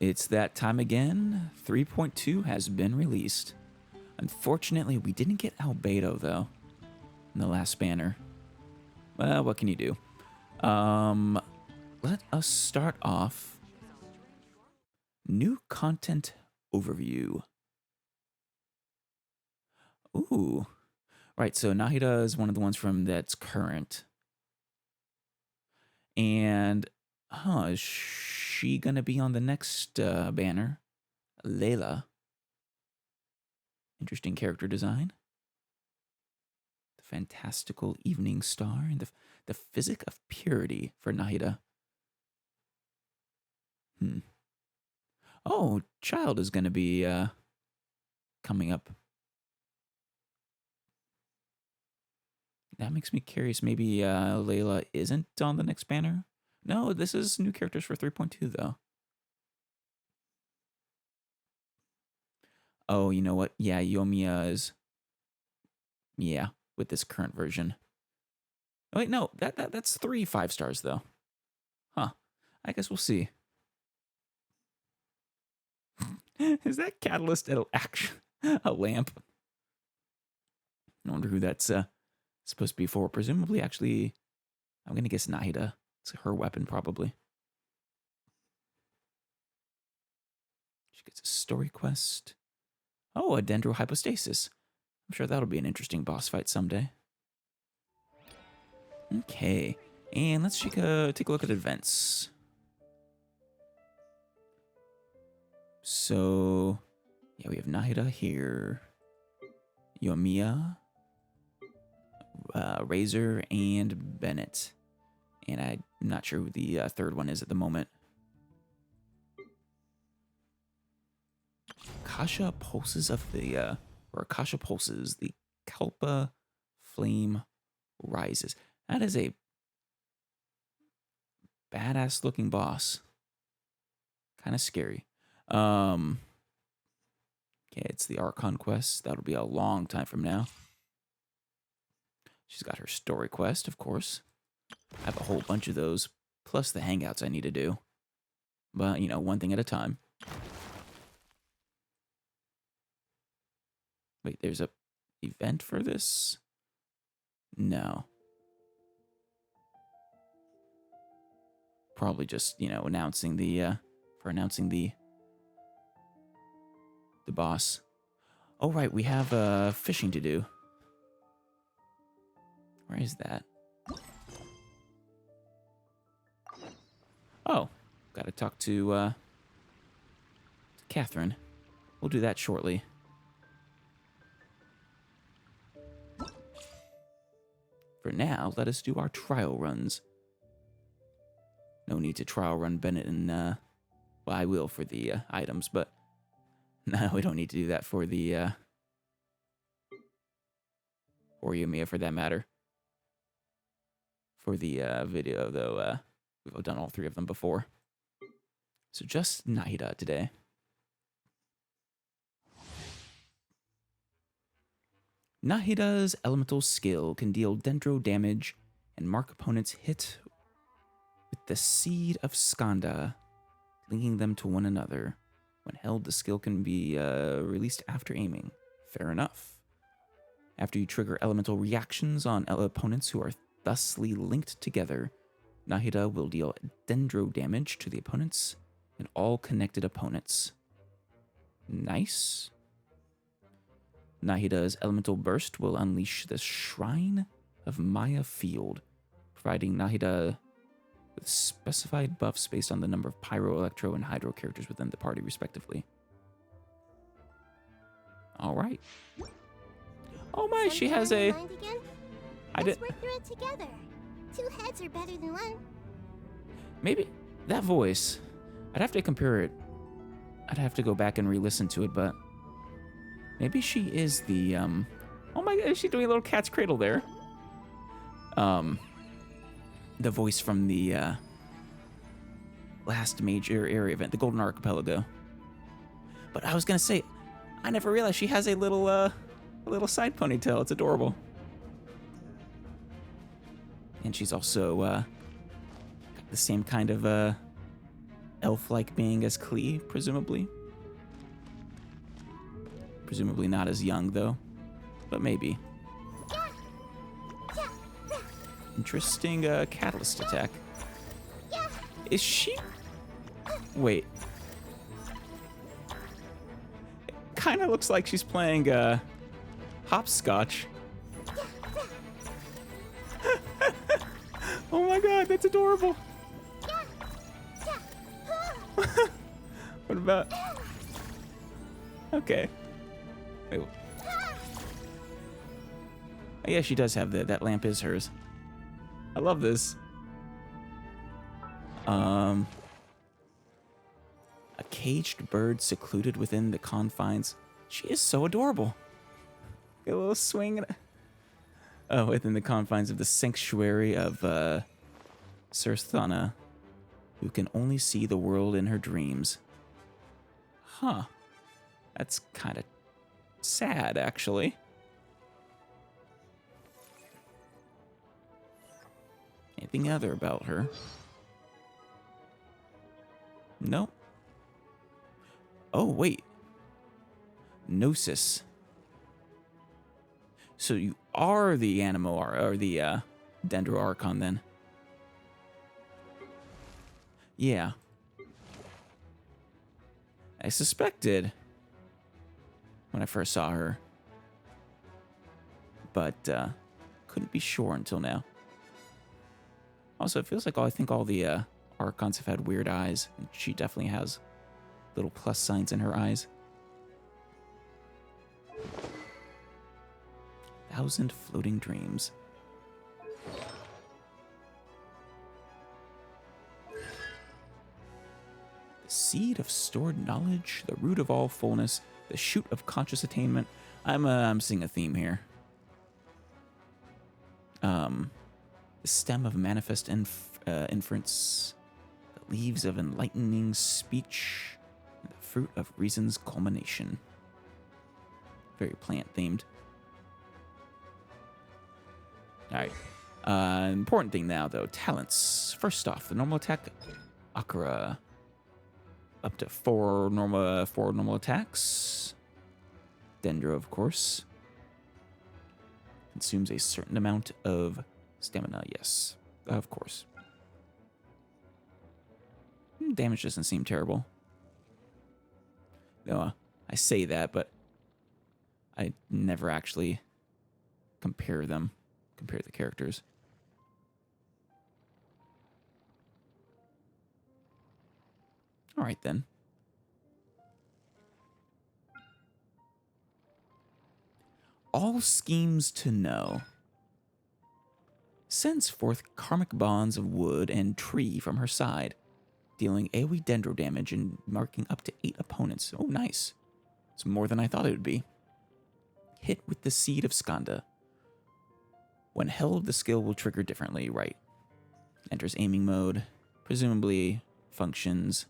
It's that time again. 3.2 has been released. Unfortunately, we didn't get Albedo, though, in the last banner. Well, what can you do? Let us start off. New content overview. Ooh. Right, so Nahida is one of the ones from that's current. And, is she going to be on the next banner? Layla. Interesting character design. The fantastical evening star and the physic of purity for Nahida. Oh, Child is going to be coming up. That makes me curious. Maybe Layla isn't on the next banner? No, this is new characters for 3.2, though. Oh, you know what? Yeah, Yoimiya is... Yeah, with this current version. Oh, wait, no. That's 3 5-stars, though. Huh. I guess we'll see. Is that Catalyst a lamp? I wonder who that's supposed to be for. Presumably, actually, I'm going to guess Nahida. It's her weapon, probably. She gets a story quest. Oh, a dendrohypostasis. I'm sure that'll be an interesting boss fight someday. Okay, and let's take a look at events. So, yeah, we have Nahida here, Yoimiya, Razor, and Bennett. And I'm not sure who the third one is at the moment. Akasha Pulses of the, or Akasha Pulses, the Kalpa Flame Rises. That is a badass looking boss. Kind of scary. Okay, it's the Archon quest. That'll be a long time from now. She's got her story quest, of course. I have a whole bunch of those, plus the hangouts I need to do. But, you know, one thing at a time. Wait, there's a event for this? No. Probably just, you know, announcing the boss. Oh, right, we have fishing to do. Where is that? Oh, gotta talk to Catherine. We'll do that shortly. For now, let us do our trial runs. No need to trial run Bennett and, well, I will for the items, but no, we don't need to do that for the, or Yoimiya for that matter. For the video, though, we've done all 3 of them before. So just Nahida today. Nahida's elemental skill can deal dendro damage and mark opponents hit with the Seed of Skanda, linking them to one another. When held, the skill can be released after aiming. Fair enough. After you trigger elemental reactions on opponents who are thusly linked together, Nahida will deal dendro damage to the opponents and all connected opponents. Nice. Nahida's elemental burst will unleash the Shrine of Maya Field, providing Nahida with specified buffs based on the number of Pyro, Electro, and Hydro characters within the party, respectively. All right. Oh my, she has a... Let's work through it together. 2 heads are better than 1. Maybe that voice, I'd have to compare it. I'd have to go back and re-listen to it, but maybe she is the, oh my god, is she doing a little cat's cradle there? The voice from the, last major area event, the Golden Archipelago. But I was gonna say, I never realized she has a little side ponytail. It's adorable. And she's also, got the same kind of, elf-like being as Klee, presumably. Presumably not as young, though. But maybe. Interesting catalyst attack. Is she... Wait. It kind of looks like she's playing hopscotch. Oh my god, that's adorable. What about... Okay. Wait. Oh, yeah, she does have that lamp is hers. I love this. A caged bird secluded within the confines. She is so adorable. Get a little swing. Oh, within the confines of the sanctuary of Surthana, who can only see the world in her dreams. Huh. That's kind of sad, actually. Anything other about her? No. Oh, wait. Gnosis. So you are the Animo or the Dendro Archon then? Yeah. I suspected when I first saw her, but couldn't be sure until now. Also, it feels like I think all the Archons have had weird eyes, and she definitely has little plus signs in her eyes. 1,000 floating dreams. The seed of stored knowledge, the root of all fullness, the shoot of conscious attainment. I'm seeing a theme here. The stem of manifest inference, the leaves of enlightening speech, and the fruit of reason's culmination. Very plant-themed. Alright. Important thing now, though. Talents. First off, the normal attack, Akira. Up to 4 normal attacks. Dendro, of course. Consumes a certain amount of stamina, yes. Of course. Damage doesn't seem terrible. No, I say that, but I never actually compare the characters. All right, then. All schemes to know. Sends forth karmic bonds of wood and tree from her side, dealing AoE dendro damage and marking up to 8 opponents. Oh, nice. It's more than I thought it would be. Hit with the Seed of Skanda. When held, the skill will trigger differently, right? Enters aiming mode, presumably functions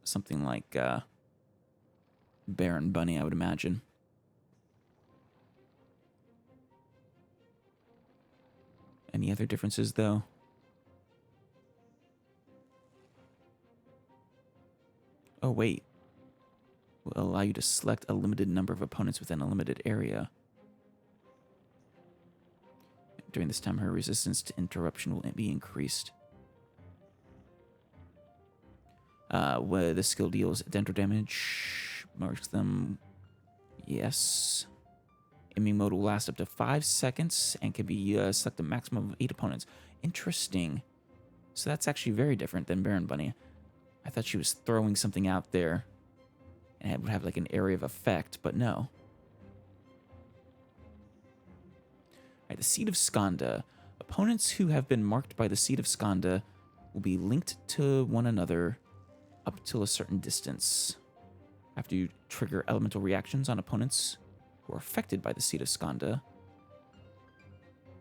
something like Baron Bunny, I would imagine. Any other differences, though? Oh, wait. Will allow you to select a limited number of opponents within a limited area. During this time, her resistance to interruption will be increased. Where the skill deals dendro damage, marks them. Yes. Aiming mode will last up to 5 seconds and can be select a maximum of 8 opponents. Interesting. So that's actually very different than Baron Bunny. I thought she was throwing something out there and it would have like an area of effect, but no. All right, the Seed of Skanda. Opponents who have been marked by the Seed of Skanda will be linked to one another up till a certain distance. After you trigger elemental reactions on opponents who are affected by the Seed of Skanda,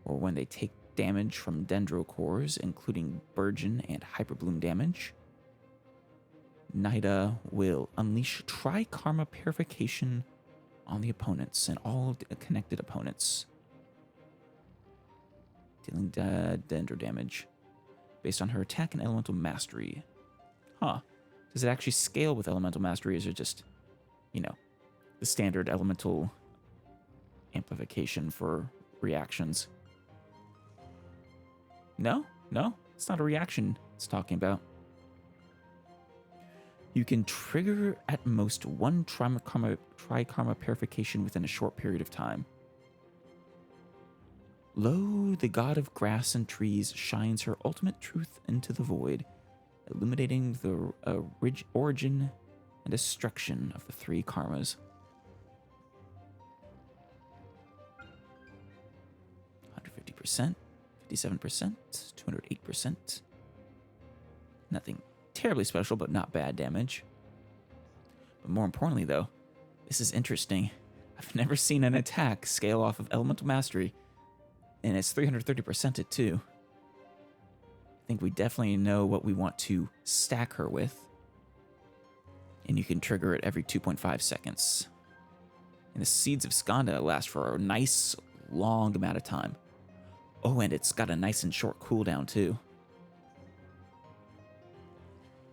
or when they take damage from dendro cores, including Burgeon and Hyperbloom damage, Nahida will unleash Tri-Karma Purification on the opponents and all connected opponents, dealing dendro damage based on her attack and elemental mastery. Huh. Does it actually scale with elemental mastery, or is it just, you know, the standard elemental amplification for reactions? No, it's not a reaction it's talking about. You can trigger at most one trikarma purification within a short period of time. Lo, the god of grass and trees shines her ultimate truth into the void, illuminating the origin and destruction of the three karmas. 150%, 57%, 208%. Nothing terribly special, but not bad damage. But more importantly, though, this is interesting. I've never seen an attack scale off of elemental mastery, and it's 330% it too. I think we definitely know what we want to stack her with. And you can trigger it every 2.5 seconds. And the Seeds of Skanda last for a nice long amount of time. Oh, and it's got a nice and short cooldown too.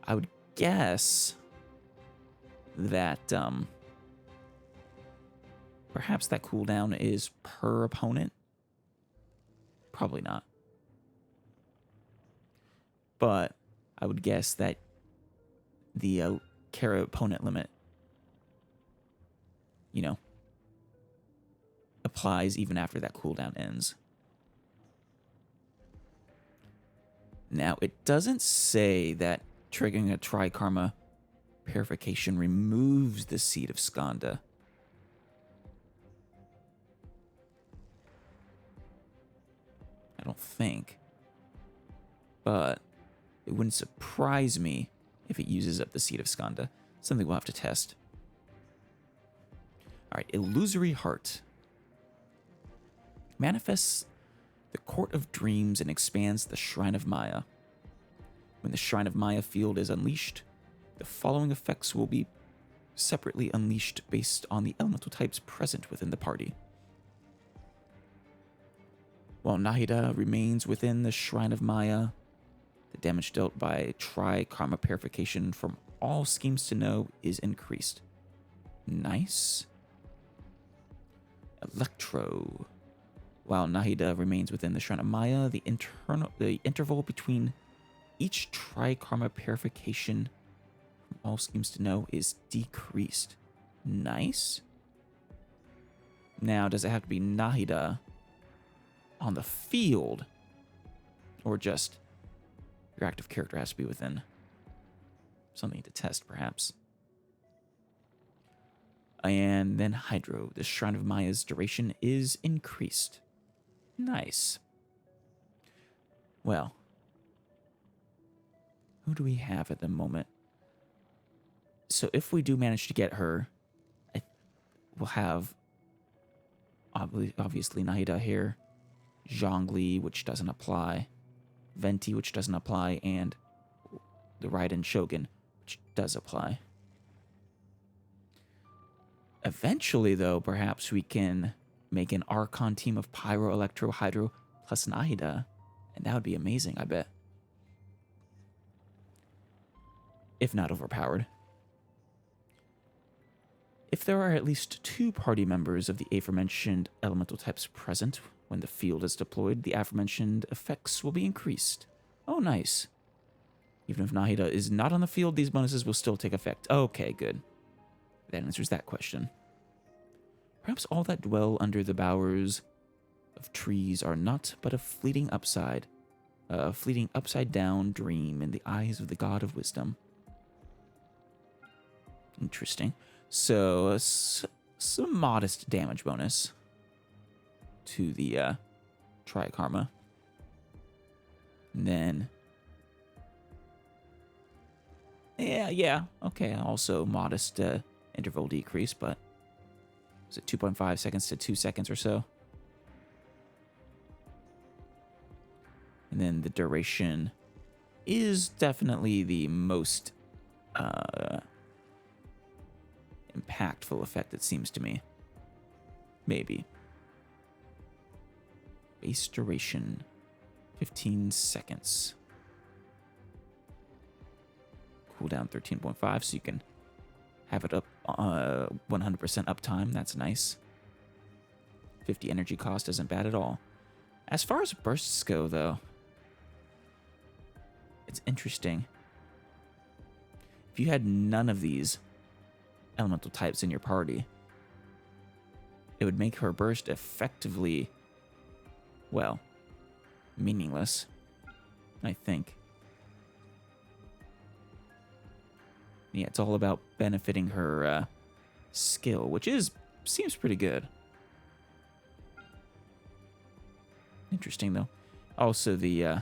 I would guess that perhaps that cooldown is per opponent. Probably not. But I would guess that the Kara opponent limit, you know, applies even after that cooldown ends. Now, it doesn't say that triggering a trikarma purification removes the Seed of Skanda. I don't think. But it wouldn't surprise me if it uses up the Seed of Skanda. Something we'll have to test. Alright, Illusory Heart. Manifests the Court of Dreams and expands the Shrine of Maya. When the Shrine of Maya field is unleashed, the following effects will be separately unleashed based on the elemental types present within the party. While Nahida remains within the Shrine of Maya, the damage dealt by Tri-Karma Purification from all schemes to know is increased. Nice. Electro. While Nahida remains within the Shrine of Maya, the interval between each Tri-Karma Purification from all schemes to know is decreased. Nice. Now, does it have to be Nahida on the field, or just your active character has to be within? Something to test, perhaps. And then Hydro. The Shrine of Maya's duration is increased. Nice. Well, who do we have at the moment? So if we do manage to get her, we'll have obviously Nahida here, Zhongli, which doesn't apply, Venti, which doesn't apply, and the Raiden Shogun, which does apply. Eventually, though, perhaps we can make an Archon team of Pyro, Electro, Hydro, plus Nahida, and that would be amazing, I bet. If not overpowered. If there are at least 2 party members of the aforementioned elemental types present when the field is deployed, the aforementioned effects will be increased. Oh, nice. Even if Nahida is not on the field, these bonuses will still take effect. Okay, good. That answers that question. Perhaps all that dwell under the bowers of trees are not but a fleeting upside down dream in the eyes of the god of wisdom. Interesting. So, some modest damage bonus to the Tri-Karma. And then, yeah, okay, also modest interval decrease, but is it 2.5 seconds to 2 seconds or so? And then the duration is definitely the most impactful effect, it seems to me. Maybe. Base duration, 15 seconds. cooldown 13.5, so you can have it up 100% uptime. That's nice. 50 energy cost isn't bad at all. As far as bursts go, though, it's interesting. If you had none of these elemental types in your party, it would make her burst effectively, well, meaningless, I think. Yeah, it's all about benefiting her skill, which seems pretty good. Interesting, though. Also, the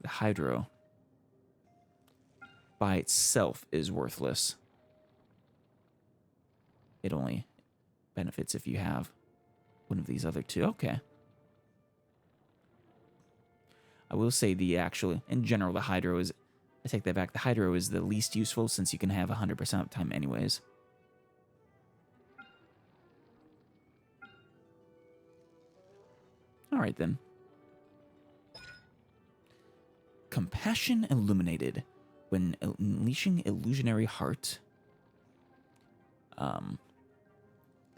hydro by itself is worthless. It only benefits if you have one of these other two. Okay. I will say in general, the hydro is, I take that back, the hydro is the least useful since you can have 100% uptime anyways. Alright then. Compassion Illuminated. When unleashing Illusionary Heart, the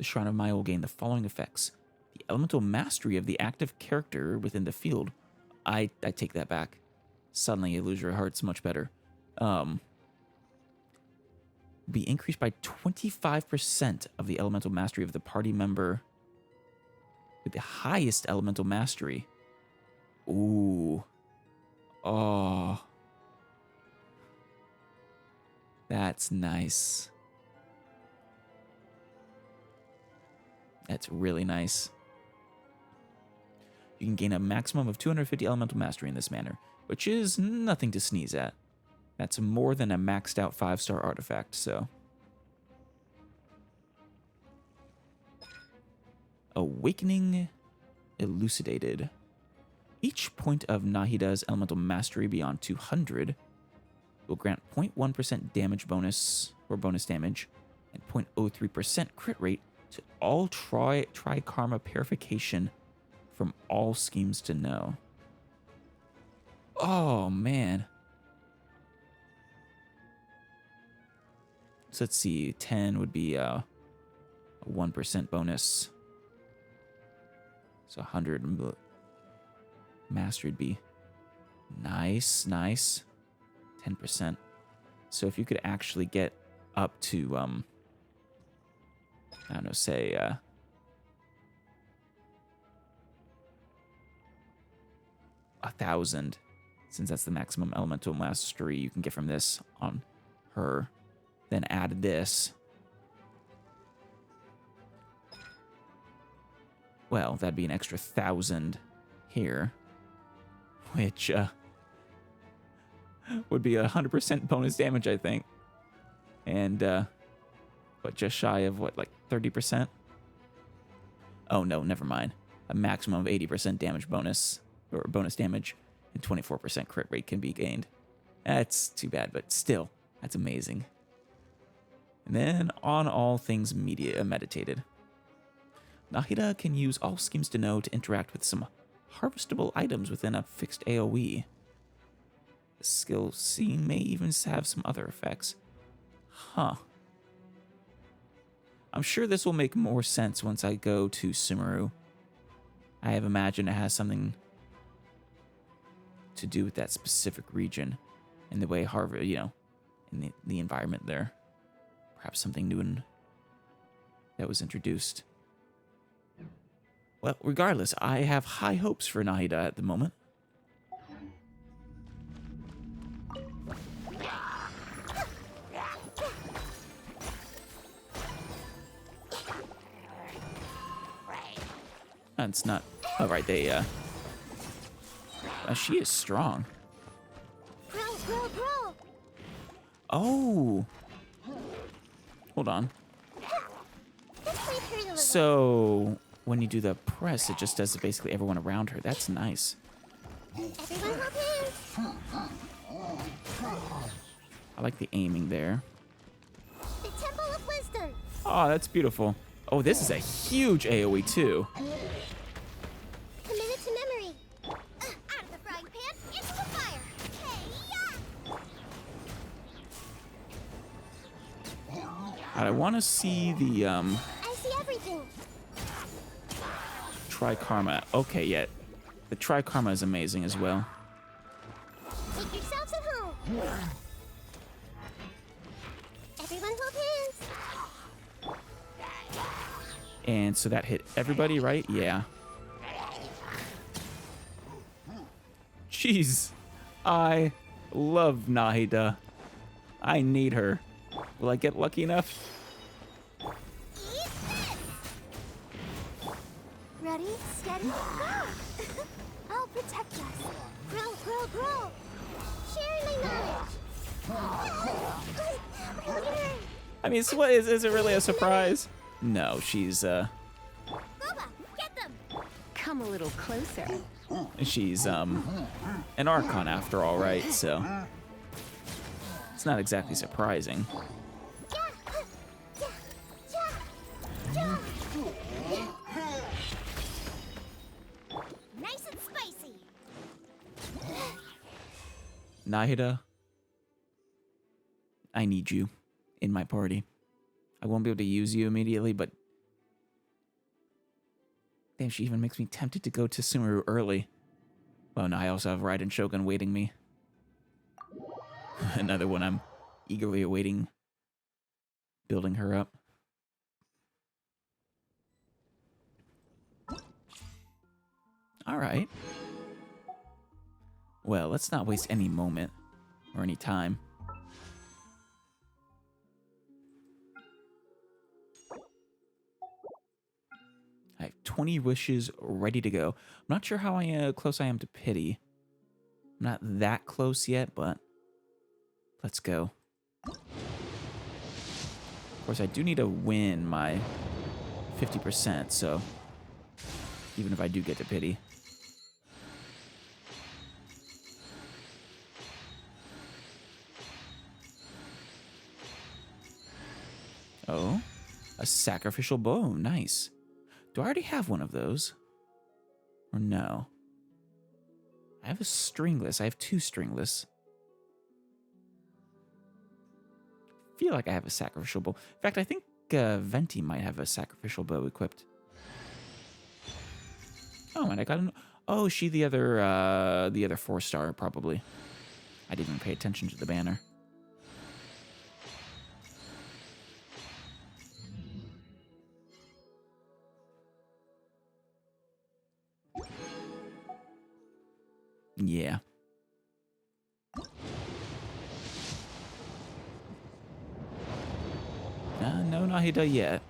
Shrine of Maya will gain the following effects. The elemental mastery of the active character within the field. I take that back. Suddenly, Illusionary Heart's much better. Be increased by 25% of the elemental mastery of the party member with the highest elemental mastery. Ooh. Oh. That's nice. That's really nice. You can gain a maximum of 250 elemental mastery in this manner, which is nothing to sneeze at. That's more than a maxed out 5-star artifact, so. Awakening Elucidated. Each point of Nahida's elemental mastery beyond 200 will grant 0.1% damage bonus, or bonus damage, and 0.03% crit rate to all Tri-Karma purification from all schemes to know. Oh, man. So let's see, 10 would be a 1% bonus. So 100 mastery would be nice. 10%. So if you could actually get up to, I don't know, say, 1,000, since that's the maximum elemental mastery you can get from this on her, then add this. Well, that'd be an extra 1,000 here, which would be 100% bonus damage, I think. And, but just shy of what, like 30%? Oh, no, never mind. A maximum of 80% damage bonus, or bonus damage, and 24% crit rate can be gained. That's too bad, but still, that's amazing. And then, on all things meditated. Nahida can use all schemes to know to interact with some harvestable items within a fixed AoE. The skill C may even have some other effects. Huh. I'm sure this will make more sense once I go to Sumeru. I have imagined it has something to do with that specific region and the way Harvard, in the environment there. Perhaps something new that was introduced. Well, regardless, I have high hopes for Nahida at the moment. It's not. Oh, right, she is strong. Grow. Oh. Hold on. So, when you do the press, it just does basically everyone around her. That's nice. Everyone hold hands. I like the aiming there. The Temple of Wisdom. Oh, that's beautiful. Oh, this is a huge AoE, too. Commit it to memory. Out of the frying pan, into the fire. Hey, I want to see the I see everything. Trikarma. Okay, yeah. The Trikarma is amazing as well. Take yourselves at home. Everyone hold hands. And so that hit everybody, right? Yeah. Jeez. I love Nahida. I need her. Will I get lucky enough? Ready, steady, go! I'll protect us. Grow, grow, grow. Sharing my knowledge. I mean, so what, is it really a surprise? No, she's Boba, get them. Come a little closer. she's an Archon after all, right? So it's not exactly surprising. Nice and spicy. Nahida, I need you in my party. I won't be able to use you immediately, but damn, she even makes me tempted to go to Sumeru early. Well, no, I also have Raiden Shogun waiting me. Another one I'm eagerly awaiting building her up. All right. Well, let's not waste any moment or any time. I have 20 wishes ready to go. I'm not sure how close I am to pity. I'm not that close yet, but let's go. Of course, I do need to win my 50%, so even if I do get to pity. Oh, a sacrificial bow. Nice. Do I already have one of those? Or no? I have a stringless. I have 2 stringless. I feel like I have a sacrificial bow. In fact, I think Venti might have a sacrificial bow equipped. Oh, and I got an... Oh, she the other 4-star, probably. I didn't even pay attention to the banner. Yeah. No Nahida yet.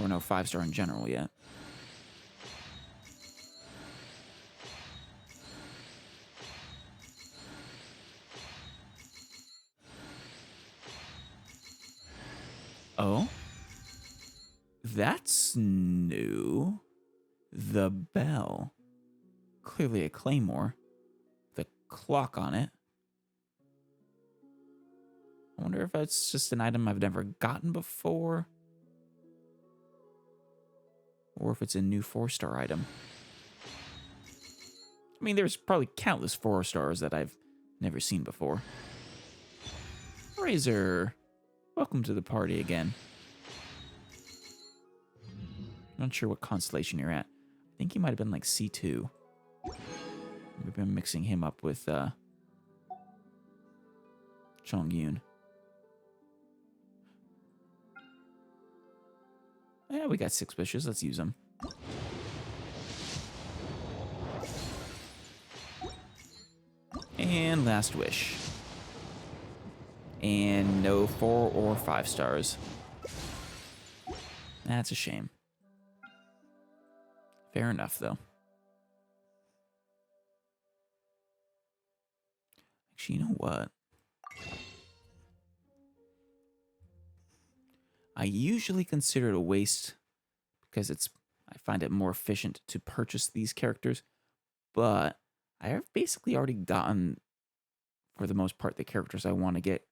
Or no 5-star in general yet. Oh? That's new. The bell. Clearly a claymore. The clock on it. I wonder if that's just an item I've never gotten before. Or if it's a new 4-star item. I mean, there's probably countless 4-stars that I've never seen before. Razor, welcome to the party again. Not sure what constellation you're at. I think you might have been like C2. We've been mixing him up with Chongyun. Yeah, we got 6 wishes. Let's use them. And last wish. And no 4 or 5 stars. That's a shame. Fair enough, though. Actually, you know what? I usually consider it a waste because I find it more efficient to purchase these characters, but I have basically already gotten, for the most part, the characters I want to get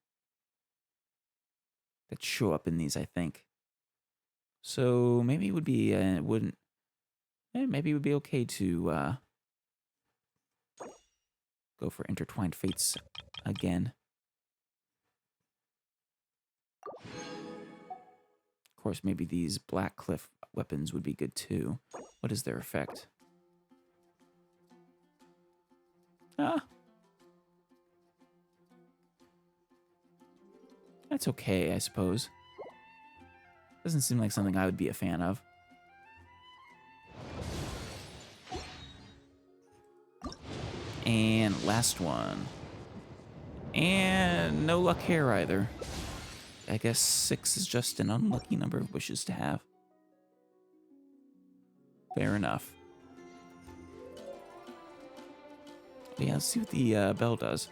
that show up in these, I think. So maybe it would be maybe it would be okay to go for Intertwined Fates again. Of course, maybe these Black Cliff weapons would be good too. What is their effect? Ah. That's okay, I suppose. Doesn't seem like something I would be a fan of. And last one. And no luck here either. I guess 6 is just an unlucky number of wishes to have. Fair enough. But yeah, let's see what the bell does.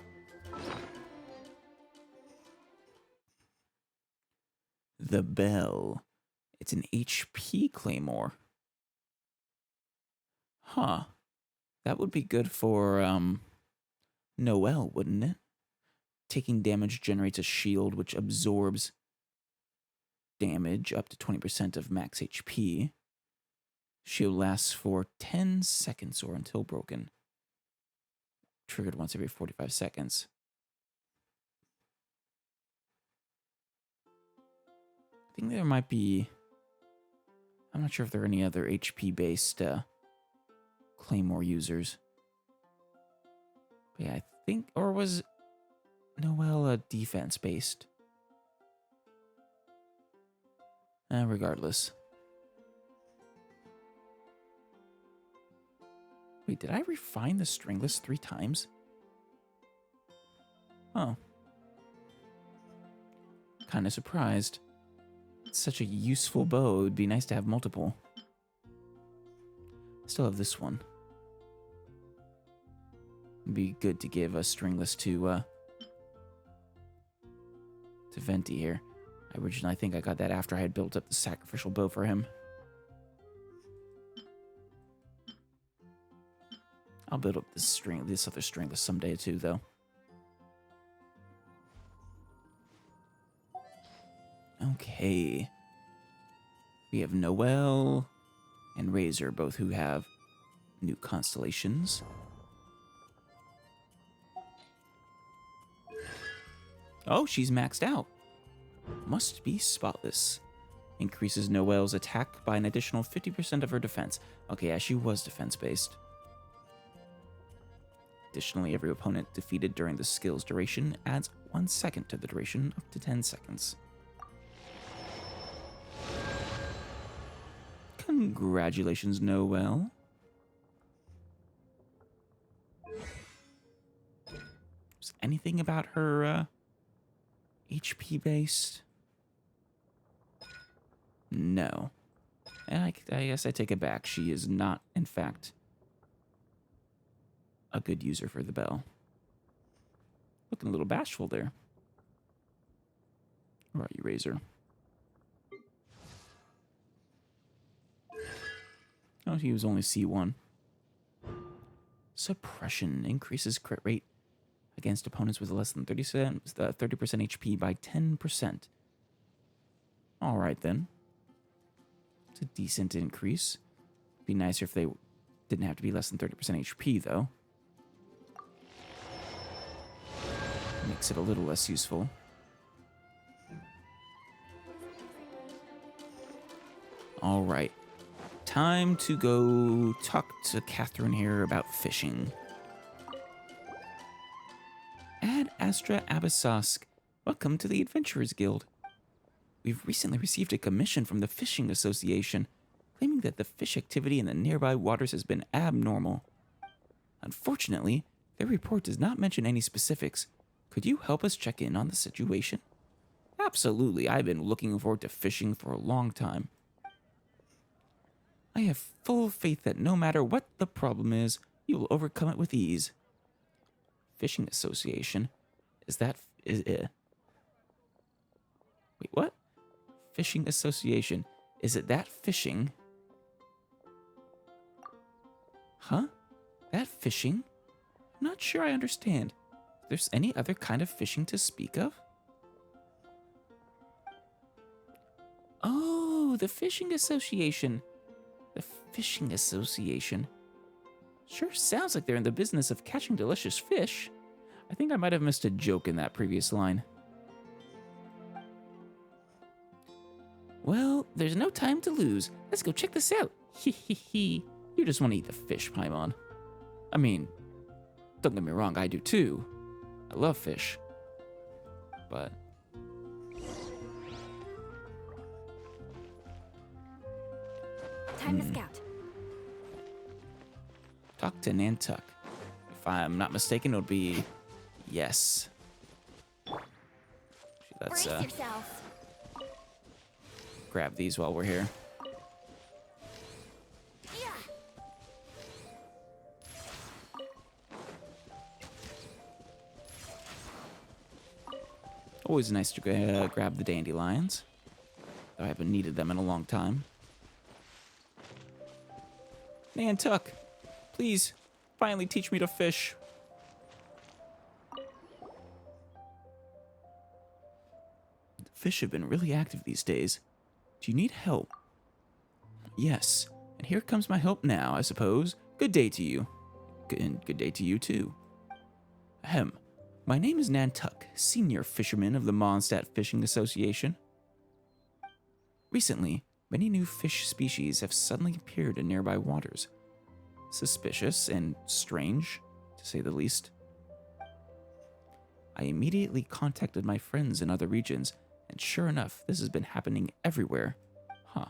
The bell. It's an HP claymore. Huh. That would be good for, Noelle, wouldn't it? Taking damage generates a shield which absorbs damage up to 20% of max HP. Shield lasts for 10 seconds or until broken. Triggered once every 45 seconds. I think there might be... I'm not sure if there are any other HP-based Claymore users. But yeah, I think... Or was Noelle defense-based? Regardless. Wait, did I refine the stringless 3 times? Oh. Kinda surprised. It's such a useful bow, it would be nice to have multiple. Still have this one. It'd be good to give a stringless to Venti here. I think I got that after I had built up the sacrificial bow for him. I'll build up this other stringless someday too, though. Okay. We have Noelle and Razor, both who have new constellations. Oh, she's maxed out. Must be spotless. Increases Noelle's attack by an additional 50% of her defense. Okay, yeah, she was defense-based. Additionally, every opponent defeated during the skill's duration adds 1 second to the duration, up to 10 seconds. Congratulations, Noelle. Is anything about her HP based? No. I guess I take it back. She is not, in fact, a good user for the bell. Looking a little bashful there. Where are you, Razor? Oh, he was only C1. Suppression increases crit rate against opponents with less than 30% HP by 10%. All right, then. It's a decent increase. Be nicer if they didn't have to be less than 30% HP, though. Makes it a little less useful. All right. Time to go talk to Catherine here about fishing. Ad Astra Abyssosk, welcome to the Adventurers Guild. We've recently received a commission from the Fishing Association, claiming that the fish activity in the nearby waters has been abnormal. Unfortunately, their report does not mention any specifics. Could you help us check in on the situation? Absolutely, I've been looking forward to fishing for a long time. I have full faith that no matter what the problem is, you will overcome it with ease. Fishing Association? Wait, what? Fishing Association. Is it that fishing? Huh? That fishing? I'm not sure I understand. If there's any other kind of fishing to speak of? Oh, the Fishing Association. The Fishing Association. Sure sounds like they're in the business of catching delicious fish. I think I might have missed a joke in that previous line. Well, there's no time to lose. Let's go check this out. Hee. You just want to eat the fish, Paimon. I mean, don't get me wrong, I do too. I love fish. But Time to scout. talk to Nantuck. If I'm not mistaken, it would be yes. Let's Brace yourself. grab these while we're here. Yeah. Always nice to grab the dandelions. Though I haven't needed them in a long time. Nantuck, please, finally teach me to fish. The fish have been really active these days. Do you need help? Yes, and here comes my help now, I suppose. Good day to you. And good day to you, too. Ahem. My name is Nantuck, senior fisherman of the Mondstadt Fishing Association. Recently, many new fish species have suddenly appeared in nearby waters. Suspicious and strange, to say the least. I immediately contacted my friends in other regions, and sure enough, this has been happening everywhere. Huh.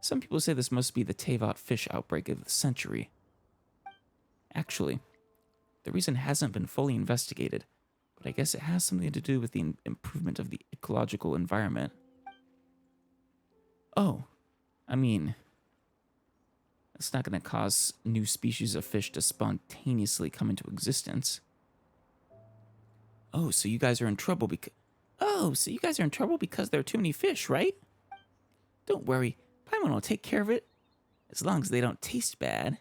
Some people say this must be the Teyvat fish outbreak of the century. Actually, the reason hasn't been fully investigated, but I guess it has something to do with the improvement of the ecological environment. Oh, I mean, it's not going to cause new species of fish to spontaneously come into existence. Oh, so you guys are in trouble because... Oh, so you guys are in trouble because there are too many fish, right? Don't worry, Paimon will take care of it, as long as they don't taste bad.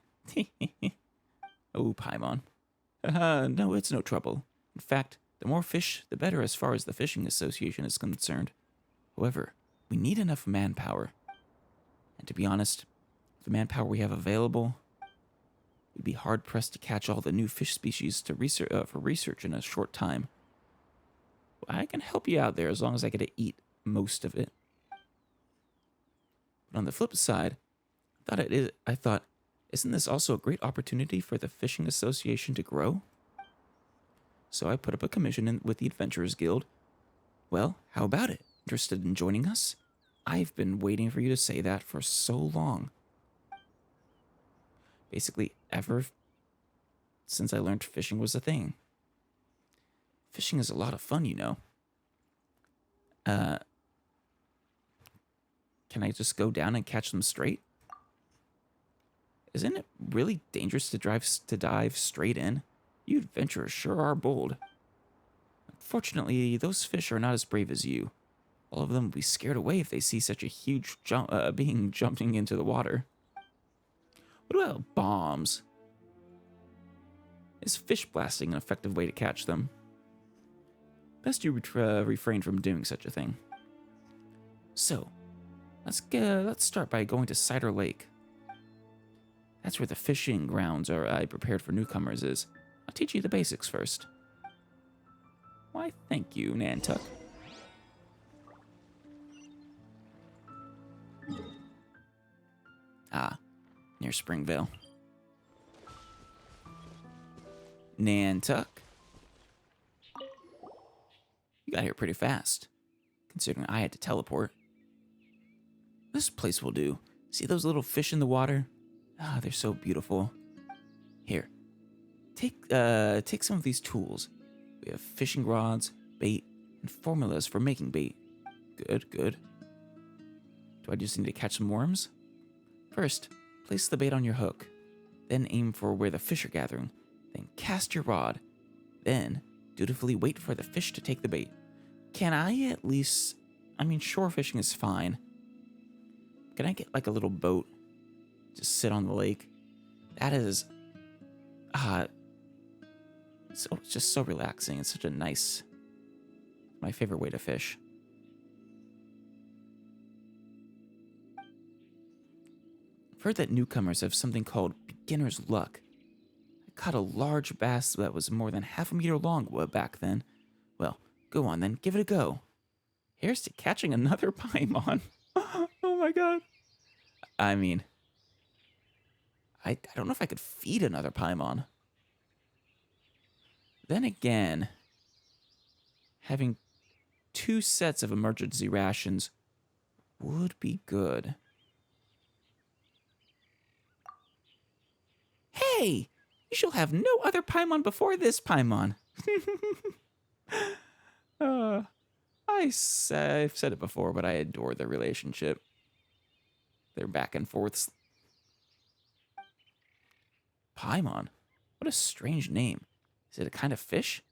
Oh, Paimon. No, it's no trouble. In fact, the more fish, the better as far as the Fishing Association is concerned. However, we need enough manpower. And to be honest, the manpower we have available, we'd be hard-pressed to catch all the new fish species to for research in a short time. I can help you out there as long as I get to eat most of it. But on the flip side, I thought, isn't this also a great opportunity for the Fishing Association to grow? So I put up a commission with the Adventurers Guild. Well, how about it? Interested in joining us? I've been waiting for you to say that for so long. Basically, ever since I learned fishing was a thing. Fishing is a lot of fun, you know. Can I just go down and catch them straight? Isn't it really dangerous to dive straight in? You adventurers sure are bold. Unfortunately, those fish are not as brave as you. All of them will be scared away if they see such a huge being jumping into the water. What about bombs? Is fish blasting an effective way to catch them? Best you refrain from doing such a thing. So, let's start by going to Cider Lake. That's where the fishing grounds I prepared for newcomers is. I'll teach you the basics first. Why, thank you, Nantuck. Ah, near Springvale. Nantuck. You got here pretty fast, considering I had to teleport. This place will do. See those little fish in the water? Ah, they're so beautiful. Here, take some of these tools. We have fishing rods, bait, and formulas for making bait. Good. Do I just need to catch some worms? First, place the bait on your hook. Then aim for where the fish are gathering. Then cast your rod. Then, dutifully wait for the fish to take the bait. Can I at least... I mean, shore fishing is fine. Can I get like a little boat? Just sit on the lake? That is... it's just so relaxing. It's such a nice... my favorite way to fish. I've heard that newcomers have something called beginner's luck. I caught a large bass that was more than half a meter long back then. Well, go on then, give it a go. Here's to catching another Paimon. Oh my god. I mean, I don't know if I could feed another Paimon. Then again, having 2 sets of emergency rations would be good. Hey! You shall have no other Paimon before this Paimon. I've said it before, but I adore their relationship. Their back and forths. Paimon? What a strange name. Is it a kind of fish?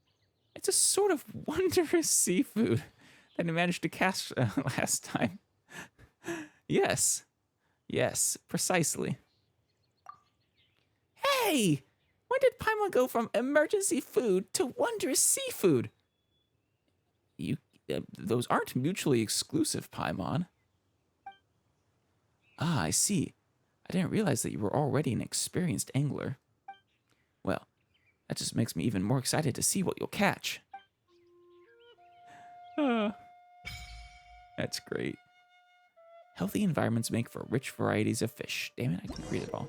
It's a sort of wondrous seafood that I managed to catch last time. Yes. Yes, precisely. Hey! When did Paimon go from emergency food to wondrous seafood? Those aren't mutually exclusive, Paimon. Ah, I see. I didn't realize that you were already an experienced angler. Well, that just makes me even more excited to see what you'll catch. That's great. Healthy environments make for rich varieties of fish. Damn it, I can't read it all.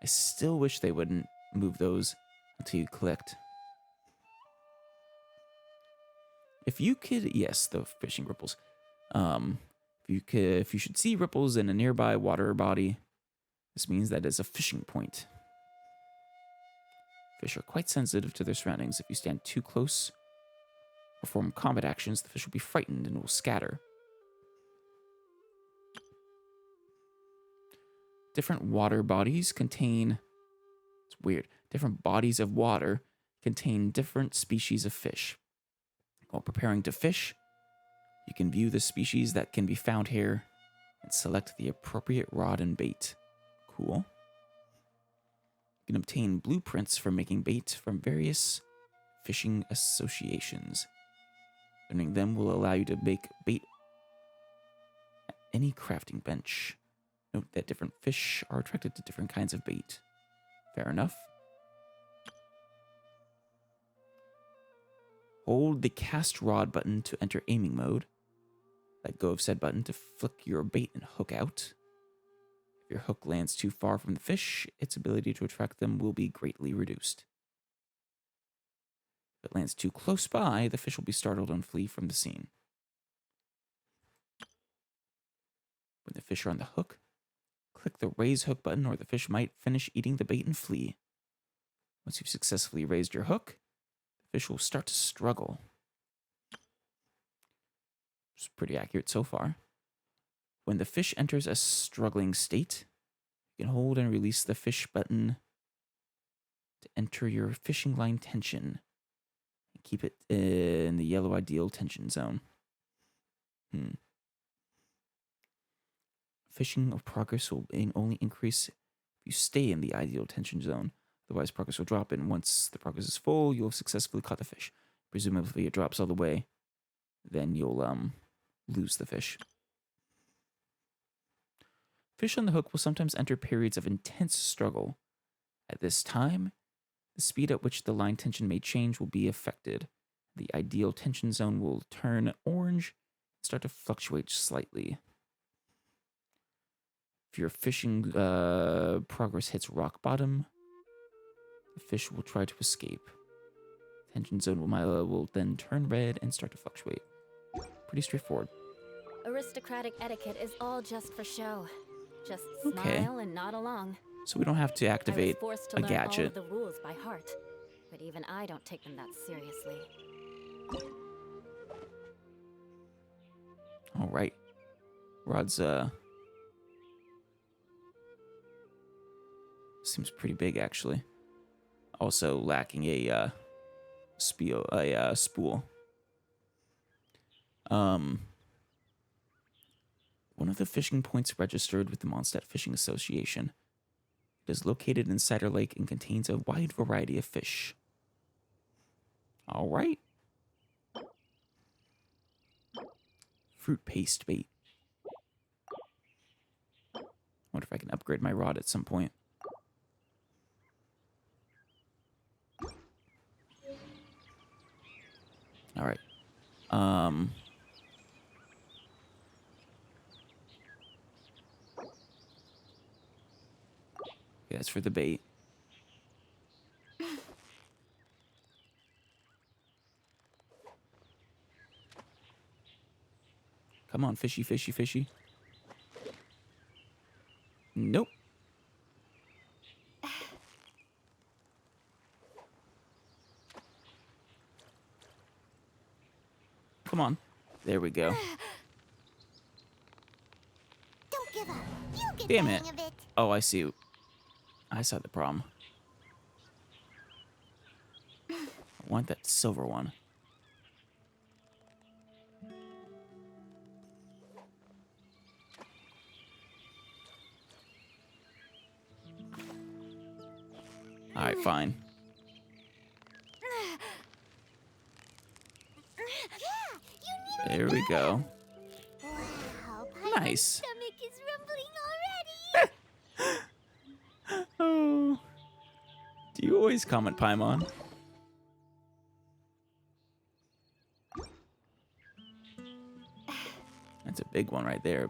I still wish they wouldn't move those until you collect. If you could, yes, the fishing ripples. If you should see ripples in a nearby water body, this means that it's a fishing point. Fish are quite sensitive to their surroundings. If you stand too close, perform combat actions, the fish will be frightened and will scatter. Different water bodies contain, it's weird, different bodies of water contain different species of fish. While preparing to fish, you can view the species that can be found here and select the appropriate rod and bait. Cool. You can obtain blueprints for making bait from various fishing associations. Learning them will allow you to make bait at any crafting bench. Note that different fish are attracted to different kinds of bait. Fair enough. Hold the cast rod button to enter aiming mode. Let go of said button to flick your bait and hook out. If your hook lands too far from the fish, its ability to attract them will be greatly reduced. If it lands too close by, the fish will be startled and flee from the scene. When the fish are on the hook, click the raise hook button or the fish might finish eating the bait and flee. Once you've successfully raised your hook, the fish will start to struggle. It's pretty accurate so far. When the fish enters a struggling state, you can hold and release the fish button to enter your fishing line tension. And keep it in the yellow ideal tension zone. Fishing of progress will only increase if you stay in the ideal tension zone. Otherwise, progress will drop, and once the progress is full, you'll have successfully caught the fish. Presumably, it drops all the way. Then you'll lose the fish. Fish on the hook will sometimes enter periods of intense struggle. At this time, the speed at which the line tension may change will be affected. The ideal tension zone will turn orange and start to fluctuate slightly. If your fishing progress hits rock bottom, the fish will try to escape. Tension zone will then turn red and start to fluctuate. Pretty straightforward. Aristocratic etiquette is all just for show. Just smile and nod along. So we don't have to activate I was forced to a learn gadget. all of the rules by heart, but even I don't take them that seriously. All right. Rod's seems pretty big actually. Also lacking a spool. One of the fishing points registered with the Mondstadt Fishing Association. It is located in Cider Lake and contains a wide variety of fish. All right. Fruit paste bait. Wonder if I can upgrade my rod at some point. All right. Yeah, that's for the bait. Come on, fishy, fishy, fishy. Nope. Come on. There we go. Don't give up. You'll get Damn the it. hang of it. Oh, I see. I saw the problem. I want that silver one. All right, fine. Yeah, you need There we go. Wow, Paimon's Nice. stomach is rumbling already. Oh. Do you always comment, Paimon? That's a big one right there.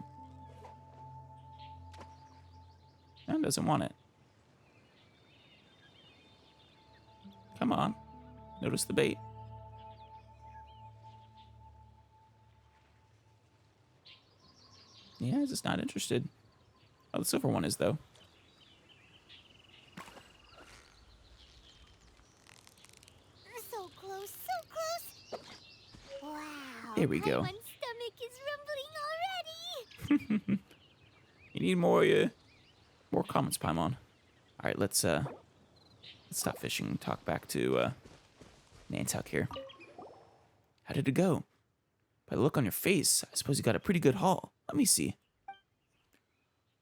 No, doesn't want it. Come on. Notice the bait. Yeah, just not interested. Oh, the silver one is, though. So close, so close. Wow. There we go. Paimon's stomach is rumbling already. You need more comments, Paimon. All right, let's stop fishing and talk back to Nantuck here. How did it go? By the look on your face, I suppose you got a pretty good haul. Let me see.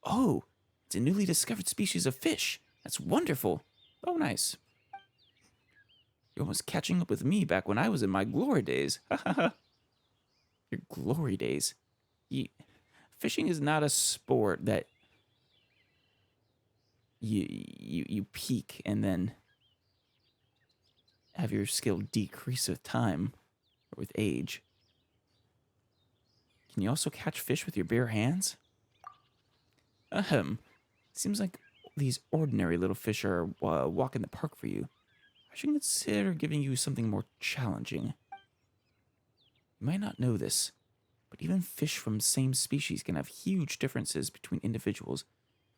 Oh, it's a newly discovered species of fish. That's wonderful. Oh, nice. You're almost catching up with me back when I was in my glory days. Your glory days. Fishing is not a sport that you peak and then have your skill decrease with time or with age. Can you also catch fish with your bare hands? Seems like these ordinary little fish are walking the park for you. I should consider giving you something more challenging. You might not know this, but even fish from the same species can have huge differences between individuals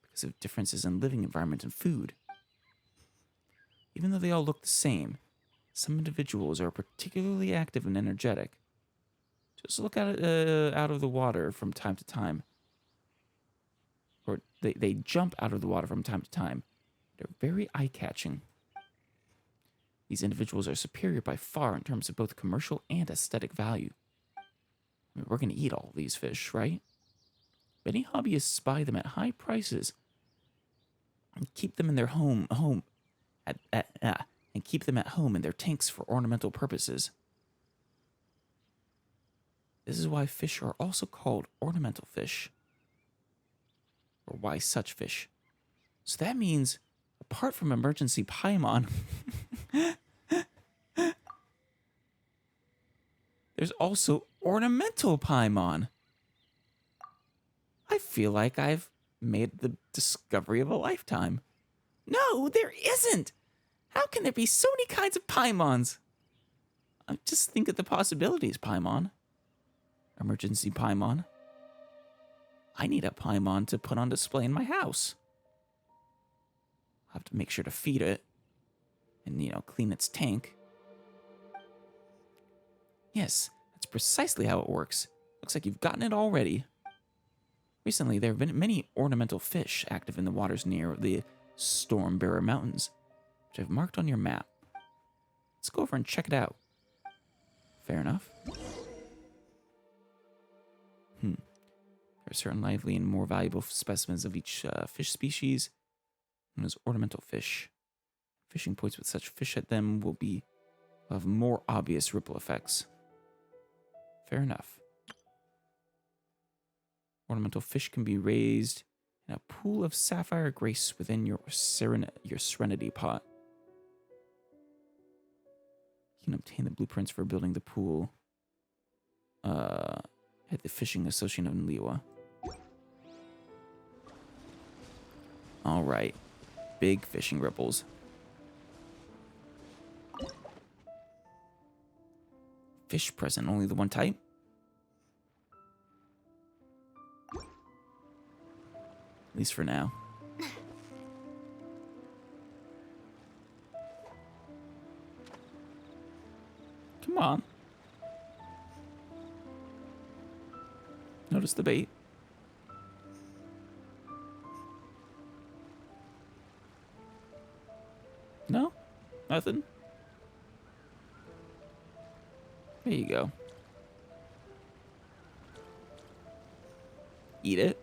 because of differences in living environment and food. Even though they all look the same, some individuals are particularly active and energetic. Just look at it out of the water from time to time. Or they jump out of the water from time to time. They're very eye-catching. These individuals are superior by far in terms of both commercial and aesthetic value. I mean, we're going to eat all these fish, right? Many hobbyists buy them at high prices and keep them in their and keep them at home in their tanks for ornamental purposes. This is why fish are also called ornamental fish, or why such fish. So that means, apart from emergency Paimon, there's also ornamental Paimon. I feel like I've made the discovery of a lifetime. No, there isn't! How can there be so many kinds of Paimons? Just think of the possibilities, Paimon. Emergency Paimon. I need a Paimon to put on display in my house. I'll have to make sure to feed it and, clean its tank. Yes, that's precisely how it works. Looks like you've gotten it already. Recently, there have been many ornamental fish active in the waters near the Stormbearer Mountains, which I've marked on your map. Let's go over and check it out. Fair enough. There are certain lively and more valuable specimens of each fish species, known as ornamental fish. Fishing points with such fish at them will have more obvious ripple effects. Fair enough. Ornamental fish can be raised in a pool of sapphire grace within your serenity pot. You can obtain the blueprints for building the pool at the Fishing Association of Liwa. All right. Big fishing ripples. Fish present, only the one type? At least for now. Come on. Notice the bait. No? Nothing? There you go. Eat it.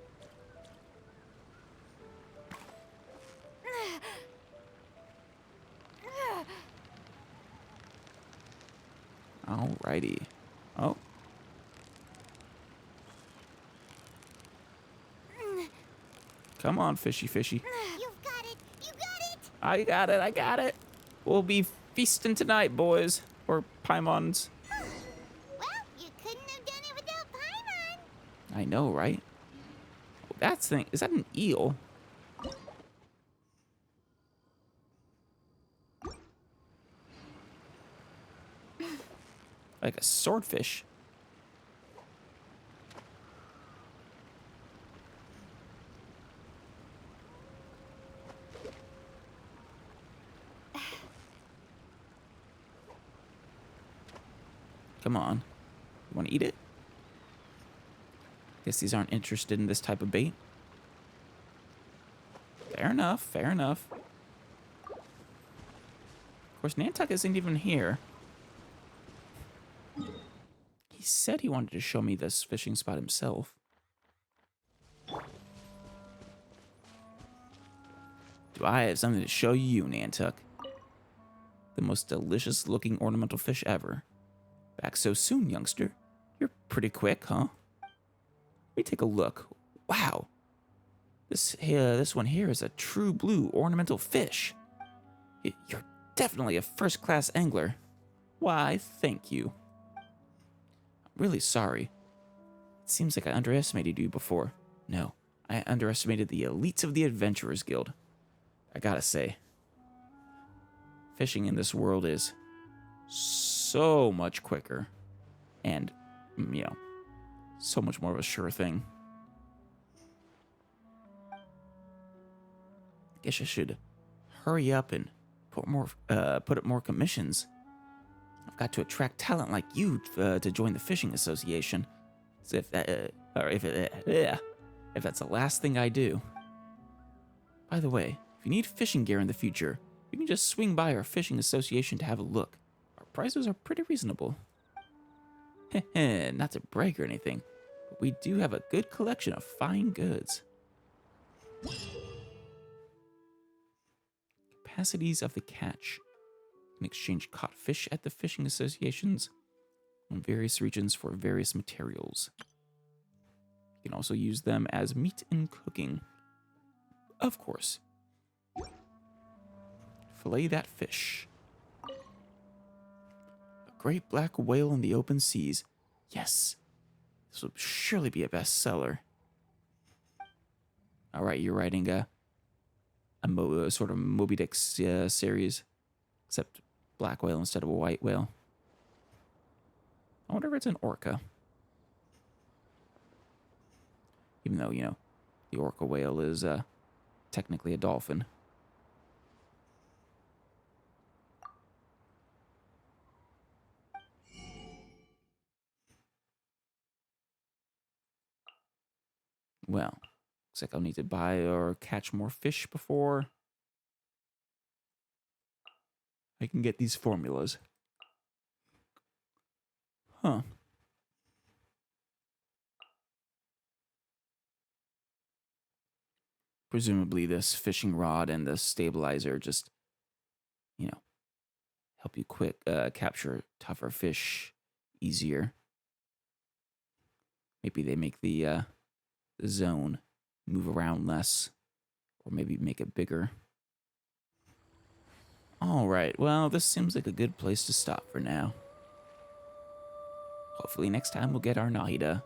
Alrighty. Oh. Come on, fishy, fishy. You've got it! You got it! I got it, I got it. We'll be feasting tonight, boys. Or Paimons. Well, you couldn't have done it without Paimon. I know, right? Oh, that's thing. Is that an eel? Like a swordfish. Come on. You want to eat it? Guess these aren't interested in this type of bait. Fair enough, fair enough. Of course, Nantuck isn't even here. He said he wanted to show me this fishing spot himself. Do I have something to show you, Nantuck? The most delicious looking ornamental fish ever. Back so soon, youngster. You're pretty quick, huh? Let me take a look. Wow. This one here is a true blue ornamental fish. You're definitely a first-class angler. Why, thank you. I'm really sorry. It seems like I underestimated you before. No, I underestimated the elites of the Adventurers Guild. I gotta say, fishing in this world is so much quicker and, you know, so much more of a sure thing. Guess I should hurry up and put up more commissions. I've got to attract talent like you to join the fishing association. So if that's the last thing I do. By the way, if you need fishing gear in the future, you can just swing by our fishing association to have a look. Our prices are pretty reasonable. Heh, not to brag or anything, but we do have a good collection of fine goods. Capacities of the catch. You can exchange caught fish at the fishing associations in various regions for various materials. You can also use them as meat in cooking. Of course. Fillet that fish. A great black whale in the open seas. Yes, this will surely be a bestseller. All right, you're writing a sort of Moby Dick series, except black whale instead of a white whale. I wonder if it's an orca. Even though, you know, the orca whale is technically a dolphin. Well, looks like I'll need to buy or catch more fish before I can get these formulas. Huh. Presumably this fishing rod and the stabilizer just, you know, help you capture tougher fish easier. Maybe they make the zone move around less, or maybe make it bigger. Alright, well, this seems like a good place to stop for now. Hopefully next time we'll get our Nahida.